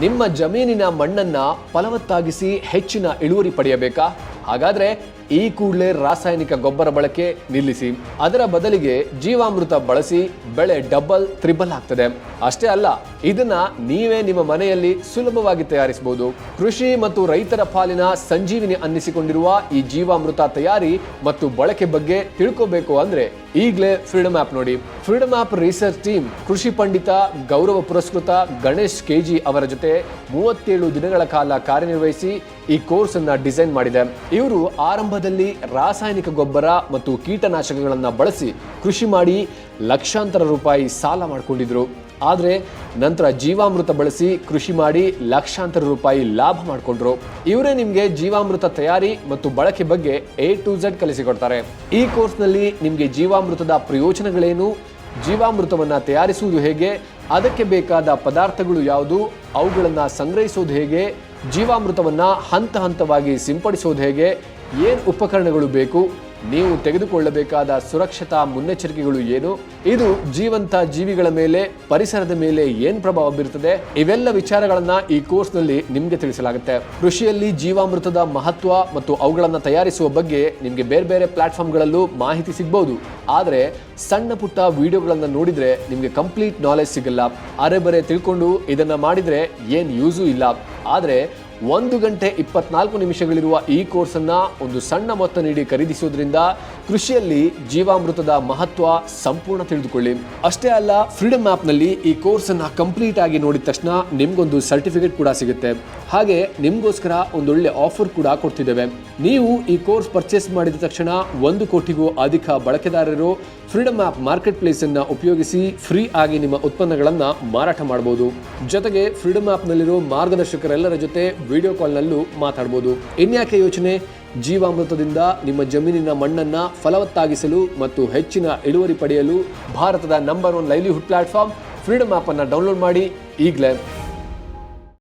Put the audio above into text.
ನಿಮ್ಮ ಜಮೀನಿನ ಮಣ್ಣನ್ನ ಫಲವತ್ತಾಗಿಸಿ ಹೆಚ್ಚಿನ ಇಳುವರಿ ಪಡೆಯಬೇಕಾ? ಹಾಗಾದ್ರೆ ಈ ಕೂಡಲೇ ರಾಸಾಯನಿಕ ಗೊಬ್ಬರ ಬಳಕೆ ನಿಲ್ಲಿಸಿ. ಅದರ ಬದಲಿಗೆ ಜೀವಾಮೃತ ಬಳಸಿ ಬೆಳೆ ಡಬಲ್ ತ್ರಿಬಲ್ ಆಗ್ತದೆ. ಅಷ್ಟೇ ಅಲ್ಲ, ಇದನ್ನ ನೀವೇ ನಿಮ್ಮ ಮನೆಯಲ್ಲಿ ಸುಲಭವಾಗಿ ತಯಾರಿಸಬಹುದು. ಕೃಷಿ ಮತ್ತು ರೈತರ ಪಾಲಿನ ಸಂಜೀವಿನಿ ಅನ್ನಿಸಿಕೊಂಡಿರುವ ಈ ಜೀವಾಮೃತ ತಯಾರಿ ಮತ್ತು ಬಳಕೆ ಬಗ್ಗೆ ತಿಳ್ಕೋಬೇಕು ಅಂದ್ರೆ ಈಗಲೇ ಫ್ರೀಡಮ್ ಆಪ್ ನೋಡಿ. ಫ್ರೀಡಮ್ ಆಪ್ ರಿಸರ್ಚ್ ಟೀಮ್ ಕೃಷಿ ಪಂಡಿತ ಗೌರವ ಪುರಸ್ಕೃತ ಗಣೇಶ್ ಕೆಜಿ ಅವರ ಜೊತೆ 37 ದಿನಗಳ ಕಾಲ ಕಾರ್ಯನಿರ್ವಹಿಸಿ ಈ ಕೋರ್ಸ್ ಅನ್ನ ಡಿಸೈನ್ ಮಾಡಿದೆ. ಇವರು ಆರಂಭದಲ್ಲಿ ರಾಸಾಯನಿಕ ಗೊಬ್ಬರ ಮತ್ತು ಕೀಟನಾಶಕಗಳನ್ನ ಬಳಸಿ ಕೃಷಿ ಮಾಡಿ ಲಕ್ಷಾಂತರ ರೂಪಾಯಿ ಸಾಲ ಮಾಡಿಕೊಂಡಿದ್ರು. ಆದರೆ ನಂತರ ಜೀವಾಮೃತ ಬಳಸಿ ಕೃಷಿ ಮಾಡಿ ಲಕ್ಷಾಂತರ ರೂಪಾಯಿ ಲಾಭ ಮಾಡಿಕೊಂಡ್ರು. ಇವರೇ ನಿಮಗೆ ಜೀವಾಮೃತ ತಯಾರಿ ಮತ್ತು ಬಳಕೆ ಬಗ್ಗೆ A to Z ಕಲಿಸಿಕೊಡ್ತಾರೆ. ಈ ಕೋರ್ಸ್ನಲ್ಲಿ ನಿಮಗೆ ಜೀವಾಮೃತದ ಪ್ರಯೋಜನಗಳೇನು, ಜೀವಾಮೃತವನ್ನ ತಯಾರಿಸುವುದು ಹೇಗೆ, ಅದಕ್ಕೆ ಬೇಕಾದ ಪದಾರ್ಥಗಳು ಯಾವುದು, ಅವುಗಳನ್ನು ಸಂಗ್ರಹಿಸೋದು ಹೇಗೆ, ಜೀವಾಮೃತವನ್ನ ಹಂತ ಹಂತವಾಗಿ ಸಿಂಪಡಿಸೋದು ಹೇಗೆ, ಏನು ಉಪಕರಣಗಳು ಬೇಕು, ನೀವು ತೆಗೆದುಕೊಳ್ಳಬೇಕಾದ ಸುರಕ್ಷತಾ ಮುನ್ನೆಚ್ಚರಿಕೆಗಳು ಏನು, ಇದು ಜೀವಂತ ಜೀವಿಗಳ ಮೇಲೆ ಪರಿಸರದ ಮೇಲೆ ಏನ್ ಪ್ರಭಾವ ಬೀರುತ್ತದೆ, ಇವೆಲ್ಲ ವಿಚಾರಗಳನ್ನ ಈ ಕೋರ್ಸ್ ನಲ್ಲಿ ನಿಮ್ಗೆ ತಿಳಿಸಲಾಗುತ್ತೆ. ಕೃಷಿಯಲ್ಲಿ ಜೀವಾಮೃತದ ಮಹತ್ವ ಮತ್ತು ಅವುಗಳನ್ನ ತಯಾರಿಸುವ ಬಗ್ಗೆ ನಿಮ್ಗೆ ಬೇರೆ ಬೇರೆ ಪ್ಲಾಟ್ಫಾರ್ಮ್ಗಳಲ್ಲೂ ಮಾಹಿತಿ ಸಿಗಬಹುದು. ಆದ್ರೆ ಸಣ್ಣ ಪುಟ್ಟ ವಿಡಿಯೋಗಳನ್ನ ನೋಡಿದ್ರೆ ನಿಮ್ಗೆ ಕಂಪ್ಲೀಟ್ ನಾಲೆಜ್ ಸಿಗಲ್ಲ. ಅರೆಬರೆ ತಿಳ್ಕೊಂಡು ಇದನ್ನ ಮಾಡಿದ್ರೆ ಏನ್ ಯೂಸು ಇಲ್ಲ. ಆದ್ರೆ 1 ಗಂಟೆ 24 ನಿಮಿಷಗಳಿರುವ ಈ ಕೋರ್ಸ್ ಅನ್ನ ಒಂದು ಸಣ್ಣ ಮೊತ್ತ ನೀಡಿ ಖರೀದಿಸುವುದರಿಂದ ಕೃಷಿಯಲ್ಲಿ ಜೀವಾಮೃತದ ಮಹತ್ವ ಸಂಪೂರ್ಣ ತಿಳಿದುಕೊಳ್ಳಿ. ಅಷ್ಟೇ ಅಲ್ಲ, ಫ್ರೀಡಮ್ ಆಪ್ ನಲ್ಲಿ ಈ ಕೋರ್ಸ್ ಅನ್ನ ಕಂಪ್ಲೀಟ್ ಆಗಿ ನೋಡಿದ ತಕ್ಷಣ ನಿಮ್ಗೊಂದು ಸರ್ಟಿಫಿಕೇಟ್ ಕೂಡ ಸಿಗುತ್ತೆ. ಹಾಗೆ ನಿಮ್ಗೋಸ್ಕರ ಒಂದೊಳ್ಳೆ ಆಫರ್ ಕೂಡ ಕೊಡ್ತಿದ್ದೇವೆ. ನೀವು ಈ ಕೋರ್ಸ್ ಪರ್ಚೇಸ್ ಮಾಡಿದ ತಕ್ಷಣ 1 ಕೋಟಿಗೂ ಅಧಿಕ ಬಳಕೆದಾರರು ಫ್ರೀಡಮ್ ಆಪ್ ಮಾರ್ಕೆಟ್ ಪ್ಲೇಸ್ ಅನ್ನ ಉಪಯೋಗಿಸಿ ಫ್ರೀ ಆಗಿ ನಿಮ್ಮ ಉತ್ಪನ್ನಗಳನ್ನ ಮಾರಾಟ ಮಾಡಬಹುದು. ಜೊತೆಗೆ ಫ್ರೀಡಮ್ ಆಪ್ ನಲ್ಲಿರೋ ಮಾರ್ಗದರ್ಶಕರೆಲ್ಲರ ಜೊತೆ ವಿಡಿಯೋ ಕಾಲ್ ನಲ್ಲೂ ಮಾತಾಡಬಹುದು. ಇನ್ಯಾಕೆ ಯೋಚನೆ, ಜೀವಾಮೃತದಿಂದ ನಿಮ್ಮ ಜಮೀನಿನ ಮಣ್ಣನ್ನ ಫಲವತ್ತಾಗಿಸಲು ಮತ್ತು ಹೆಚ್ಚಿನ ಇಳುವರಿ ಪಡೆಯಲು ಭಾರತದ number 1 livelihood platform Freedom app ಅನ್ನ ಡೌನ್ಲೋಡ್ ಮಾಡಿ ಈಗಲೇ.